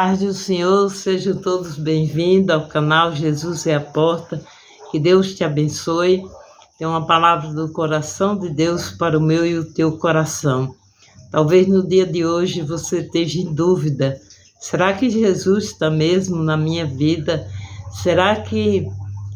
Paz do Senhor, sejam todos bem-vindos ao canal Jesus é a Porta. Que Deus te abençoe. Tem uma palavra do coração de Deus para o meu e o teu coração. Talvez no dia de hoje você esteja em dúvida. Será que Jesus está mesmo na minha vida? Será que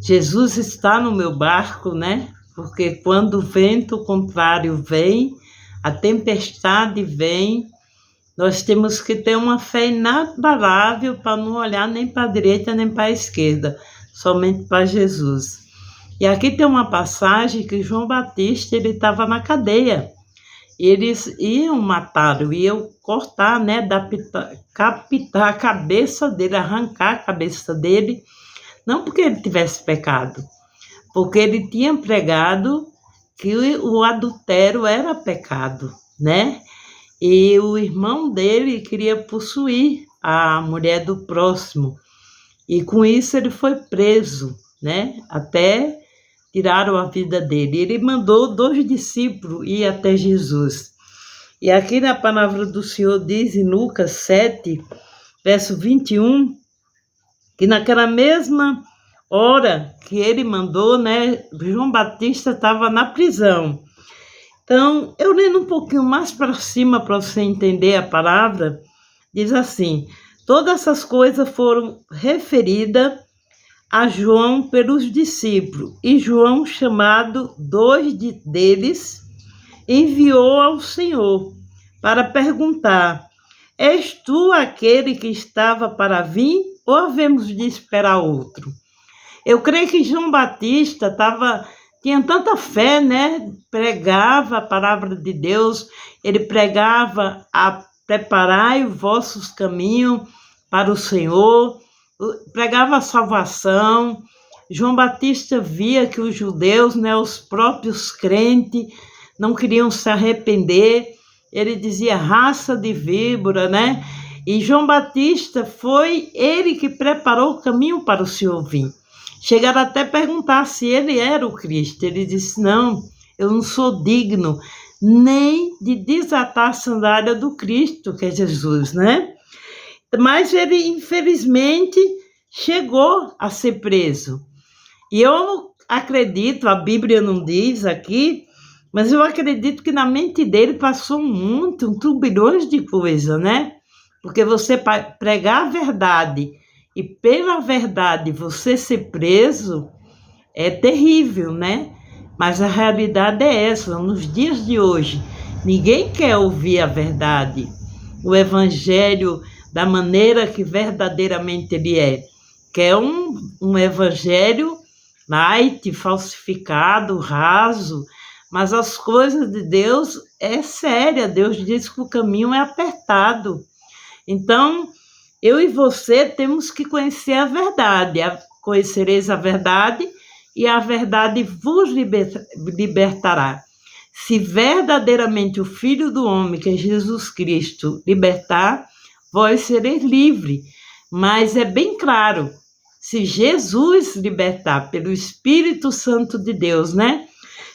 Jesus está no meu barco, né? Porque quando o vento contrário vem, a tempestade vem, nós temos que ter uma fé inabalável para não olhar nem para a direita nem para a esquerda, somente para Jesus. E aqui tem uma passagem que João Batista ele estava na cadeia. Eles iam matá-lo, iam cortar, né, capitar a cabeça dele, arrancar a cabeça dele, não porque ele tivesse pecado, porque ele tinha pregado que o adultério era pecado, né? E o irmão dele queria possuir a mulher do próximo. E com isso ele foi preso, né? Até tiraram a vida dele. Ele mandou 2 discípulos ir até Jesus. E aqui na palavra do Senhor diz em Lucas 7, verso 21, que naquela mesma hora que ele mandou, né? João Batista estava na prisão. Então, eu lendo um pouquinho mais para cima para você entender a palavra, diz assim: todas essas coisas foram referidas a João pelos discípulos, e João, chamado 2 deles, enviou ao Senhor para perguntar: és tu aquele que estava para vir, ou havemos de esperar outro? Eu creio que João Batista tinha tanta fé, né? Pregava a palavra de Deus, ele pregava a preparai os vossos caminhos para o Senhor, pregava a salvação. João Batista via que os judeus, né, os próprios crentes, não queriam se arrepender. Ele dizia raça de víbora, né? E João Batista foi ele que preparou o caminho para o Senhor vir. Chegaram até a perguntar se ele era o Cristo. Ele disse: não, eu não sou digno nem de desatar a sandália do Cristo, que é Jesus, né? Mas ele, infelizmente, chegou a ser preso. E eu acredito, a Bíblia não diz aqui, mas eu acredito que na mente dele passou um turbilhões de coisas, né? Porque você pregar a verdade e pela verdade você ser preso é terrível, né? Mas a realidade é essa. Nos dias de hoje, ninguém quer ouvir a verdade, o evangelho da maneira que verdadeiramente ele é. Quer um evangelho light, falsificado, raso, mas as coisas de Deus é séria. Deus diz que o caminho é apertado. Então, eu e você temos que conhecer a verdade. Conhecereis a verdade e a verdade vos libertará. Se verdadeiramente o Filho do Homem, que é Jesus Cristo, libertar, vós sereis livres. Mas é bem claro, se Jesus libertar pelo Espírito Santo de Deus, né?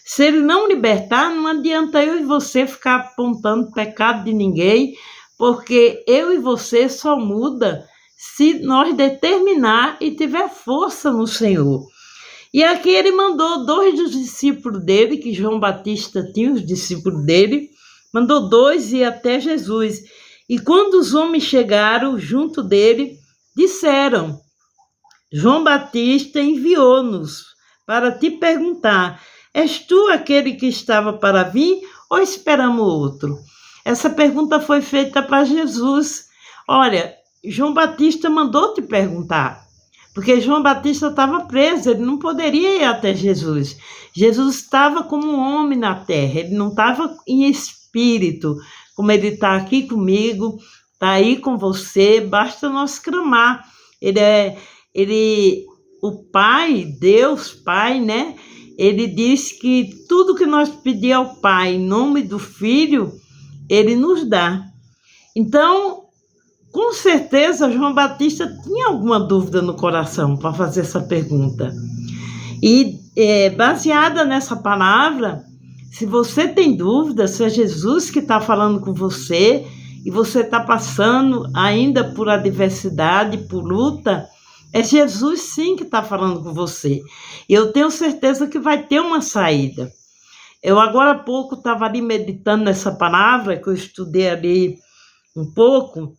Se ele não libertar, não adianta eu e você ficar apontando pecado de ninguém, porque eu e você só muda se nós determinar e tiver força no Senhor. E aqui ele mandou 2 dos discípulos dele, que João Batista tinha os discípulos dele, mandou 2 ir até Jesus. E quando os homens chegaram junto dele, disseram: João Batista enviou-nos para te perguntar: és tu aquele que estava para vir, ou esperamos outro? Essa pergunta foi feita para Jesus. Olha, João Batista mandou te perguntar, porque João Batista estava preso, ele não poderia ir até Jesus. Jesus estava como um homem na terra, ele não estava em espírito, como ele está aqui comigo, está aí com você, basta nós clamar. O Pai, Deus Pai, né? Ele diz que tudo que nós pedimos ao Pai em nome do Filho, ele nos dá. Então, com certeza, João Batista tinha alguma dúvida no coração para fazer essa pergunta. E baseada nessa palavra, se você tem dúvida, se é Jesus que está falando com você e você está passando ainda por adversidade, por luta, é Jesus sim que está falando com você. E eu tenho certeza que vai ter uma saída. Eu agora há pouco estava ali meditando nessa palavra, que eu estudei ali um pouco,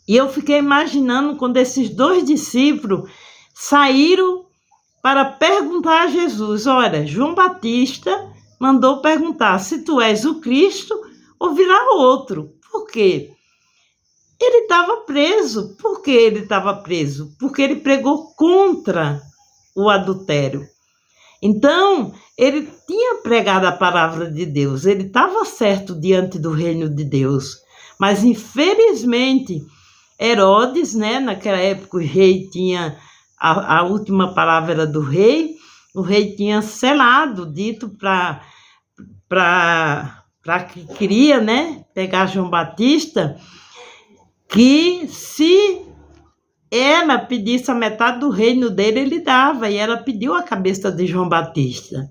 e eu fiquei imaginando quando esses 2 discípulos saíram para perguntar a Jesus. Olha, João Batista mandou perguntar se tu és o Cristo ou virá outro. Por quê? Ele estava preso. Por que ele estava preso? Porque ele pregou contra o adultério. Então, ele tinha pregado a palavra de Deus, ele estava certo diante do reino de Deus. Mas, infelizmente, Herodes, né, naquela época o rei tinha, a última palavra era do rei, o rei tinha selado, dito para que queria, né, pegar João Batista, que se ela pedisse a metade do reino dele, ele dava, e ela pediu a cabeça de João Batista.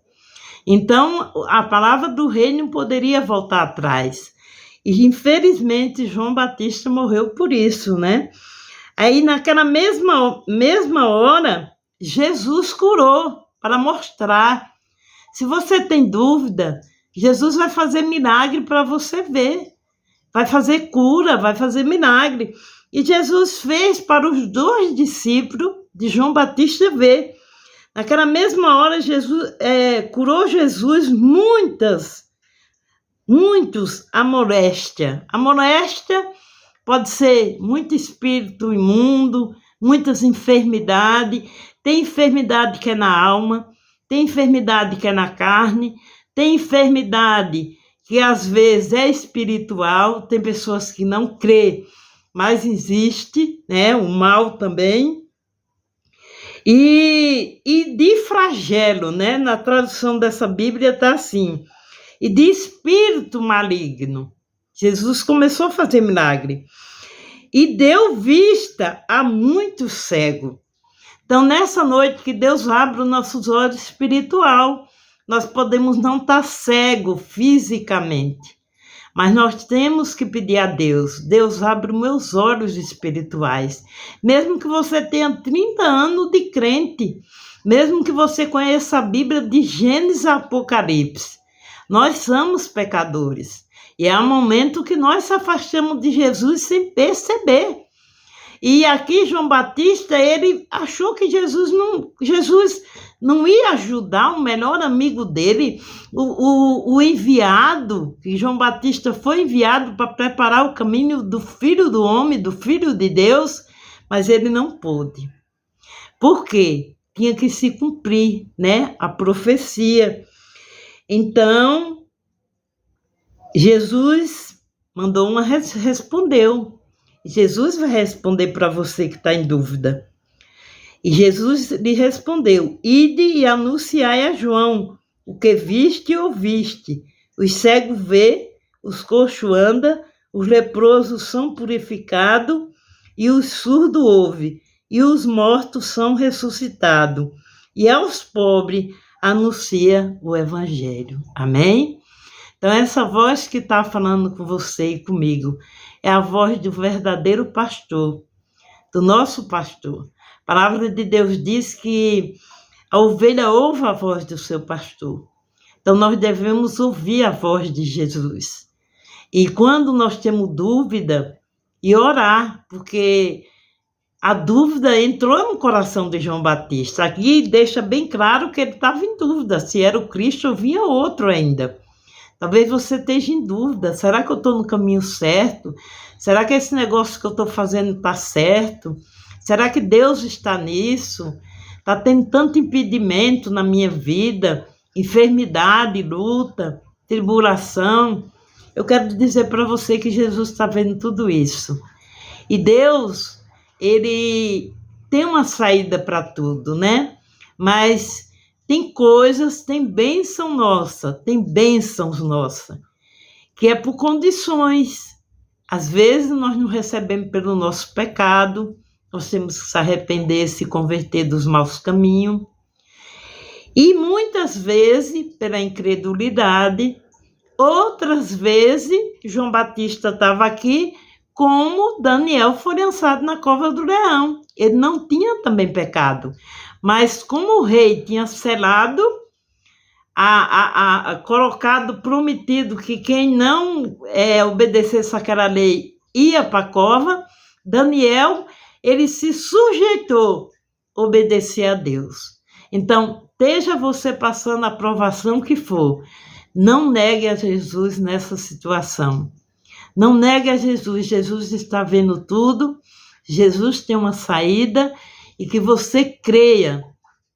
Então, a palavra do rei não poderia voltar atrás. E, infelizmente, João Batista morreu por isso, né? Aí, naquela mesma hora, Jesus curou para mostrar. Se você tem dúvida, Jesus vai fazer milagre para você ver. Vai fazer cura, vai fazer milagre. E Jesus fez para os 2 discípulos de João Batista ver. Naquela mesma hora, curou Jesus muitos a moléstia. A moléstia pode ser muito espírito imundo, muitas enfermidades. Tem enfermidade que é na alma, tem enfermidade que é na carne, tem enfermidade que às vezes é espiritual, tem pessoas que não crê, mas existe, né, o mal também. E de flagelo, né, na tradução dessa Bíblia está assim, e de espírito maligno. Jesus começou a fazer milagre. E deu vista a muito cego. Então, nessa noite que Deus abre os nossos olhos espiritual, nós podemos não estar cego fisicamente, mas nós temos que pedir a Deus, Deus abre os meus olhos espirituais. Mesmo que você tenha 30 anos de crente, mesmo que você conheça a Bíblia de Gênesis a Apocalipse, nós somos pecadores. E há um momento que nós se afastamos de Jesus sem perceber. E aqui João Batista, ele achou que Jesus não ia ajudar o melhor amigo dele, o enviado, que João Batista foi enviado para preparar o caminho do Filho do Homem, do Filho de Deus, mas ele não pôde. Por quê? Tinha que se cumprir, né, a profecia. Então, Jesus respondeu. Jesus vai responder para você que está em dúvida. E Jesus lhe respondeu: ide e anunciai a João o que viste e ouviste. Os cegos vê, os coxos andam, os leprosos são purificados, e os surdos ouvem, e os mortos são ressuscitados. E aos pobres anuncia o Evangelho. Amém? Então, essa voz que está falando com você e comigo é a voz do verdadeiro pastor, do nosso pastor. A palavra de Deus diz que a ovelha ouve a voz do seu pastor. Então, nós devemos ouvir a voz de Jesus. E quando nós temos dúvida, e orar, porque a dúvida entrou no coração de João Batista. Aqui deixa bem claro que ele estava em dúvida, se era o Cristo ou vinha outro ainda. Talvez você esteja em dúvida, será que eu estou no caminho certo? Será que esse negócio que eu estou fazendo está certo? Será que Deus está nisso? Está tendo tanto impedimento na minha vida, enfermidade, luta, tribulação. Eu quero dizer para você que Jesus está vendo tudo isso. E Deus, ele tem uma saída para tudo, né? Mas tem coisas, tem bênçãos nossas, que é por condições. Às vezes nós não recebemos pelo nosso pecado, nós temos que se arrepender, se converter dos maus caminhos. E muitas vezes, pela incredulidade, Outras vezes, João Batista estava aqui, como Daniel foi lançado na cova do leão. Ele não tinha também pecado, mas como o rei tinha selado, colocado, prometido que quem não obedecesse àquela lei ia para a cova, Daniel, ele se sujeitou a obedecer a Deus. Então, esteja você passando a provação que for, não negue a Jesus nessa situação. Não negue a Jesus. Jesus está vendo tudo. Jesus tem uma saída e que você creia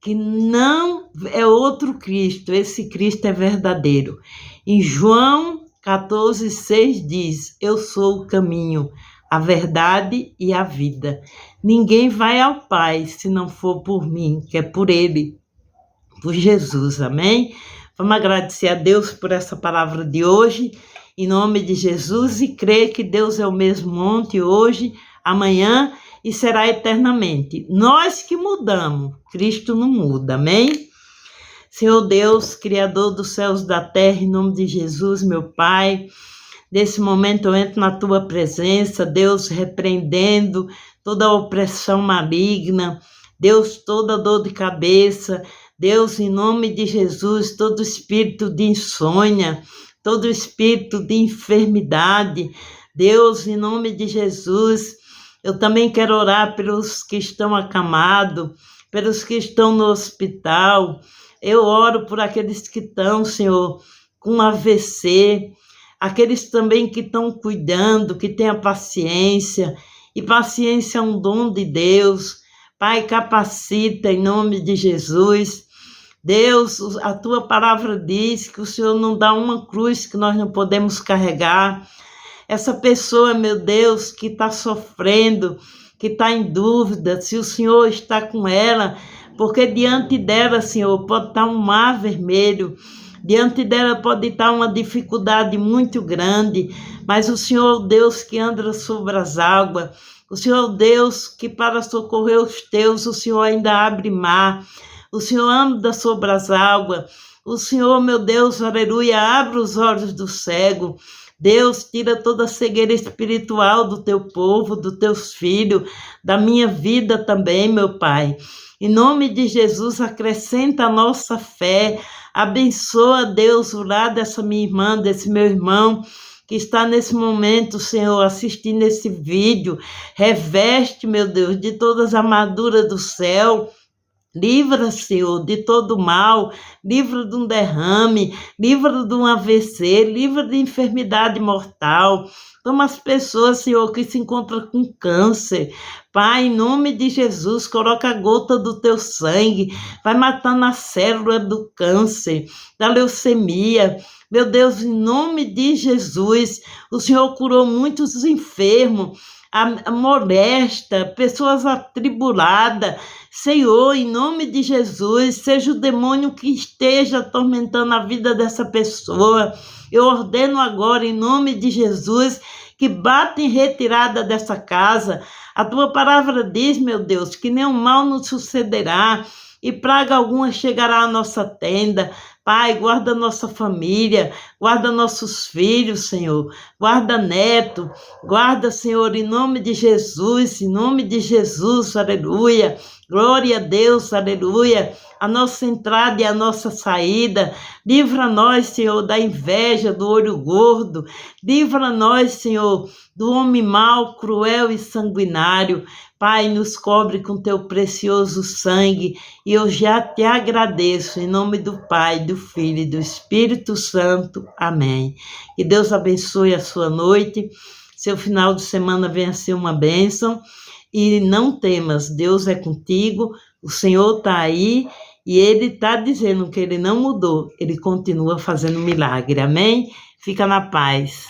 que não é outro Cristo. Esse Cristo é verdadeiro. Em João 14,6 diz: eu sou o caminho, a verdade e a vida. Ninguém vai ao Pai se não for por mim, que é por Ele, por Jesus. Amém? Vamos agradecer a Deus por essa palavra de hoje, em nome de Jesus, e crer que Deus é o mesmo ontem, hoje, amanhã e será eternamente. Nós que mudamos, Cristo não muda, amém? Senhor Deus, Criador dos céus e da terra, em nome de Jesus, meu Pai, nesse momento eu entro na Tua presença, Deus, repreendendo toda a opressão maligna, Deus, toda dor de cabeça, Deus, em nome de Jesus, todo espírito de insônia, todo espírito de enfermidade, Deus, em nome de Jesus, eu também quero orar pelos que estão acamados, pelos que estão no hospital, eu oro por aqueles que estão, Senhor, com AVC, aqueles também que estão cuidando, que têm a paciência, e paciência é um dom de Deus. Pai, capacita em nome de Jesus. Deus, a Tua palavra diz que o Senhor não dá uma cruz que nós não podemos carregar. Essa pessoa, meu Deus, que está sofrendo, que está em dúvida se o Senhor está com ela, porque diante dela, Senhor, pode estar um mar vermelho, diante dela pode estar uma dificuldade muito grande, mas o Senhor, Deus que anda sobre as águas, o Senhor, Deus que para socorrer os teus, o Senhor ainda abre mar, o Senhor anda sobre as águas, o Senhor, meu Deus, aleluia, abre os olhos do cego, Deus, tira toda a cegueira espiritual do teu povo, dos teus filhos, da minha vida também, meu Pai. Em nome de Jesus, acrescenta a nossa fé, abençoa, Deus, o lado dessa minha irmã, desse meu irmão, que está nesse momento, Senhor, assistindo esse vídeo, reveste, meu Deus, de todas as armaduras do céu, livra, Senhor, de todo mal, livra de um derrame, livra de um AVC, livra de enfermidade mortal. Toma as pessoas, Senhor, que se encontram com câncer. Pai, em nome de Jesus, coloca a gota do teu sangue, vai matando a célula do câncer, da leucemia. Meu Deus, em nome de Jesus, o Senhor curou muitos enfermos, a molesta, pessoas atribuladas. Senhor, em nome de Jesus, seja o demônio que esteja atormentando a vida dessa pessoa, eu ordeno agora, em nome de Jesus, que bata em retirada dessa casa. A tua palavra diz, meu Deus, que nenhum mal nos sucederá e praga alguma chegará à nossa tenda. Pai, guarda nossa família, guarda nossos filhos, Senhor, guarda neto, guarda, Senhor, em nome de Jesus, aleluia, glória a Deus, aleluia, a nossa entrada e a nossa saída, livra nós, Senhor, da inveja, do olho gordo, livra nós, Senhor, do homem mau, cruel e sanguinário. Pai, nos cobre com teu precioso sangue e eu já te agradeço em nome do Pai, do Filho e do Espírito Santo. Amém. Que Deus abençoe a sua noite, seu final de semana venha ser uma bênção e não temas, Deus é contigo, o Senhor está aí e Ele está dizendo que Ele não mudou, Ele continua fazendo milagre. Amém? Fica na paz.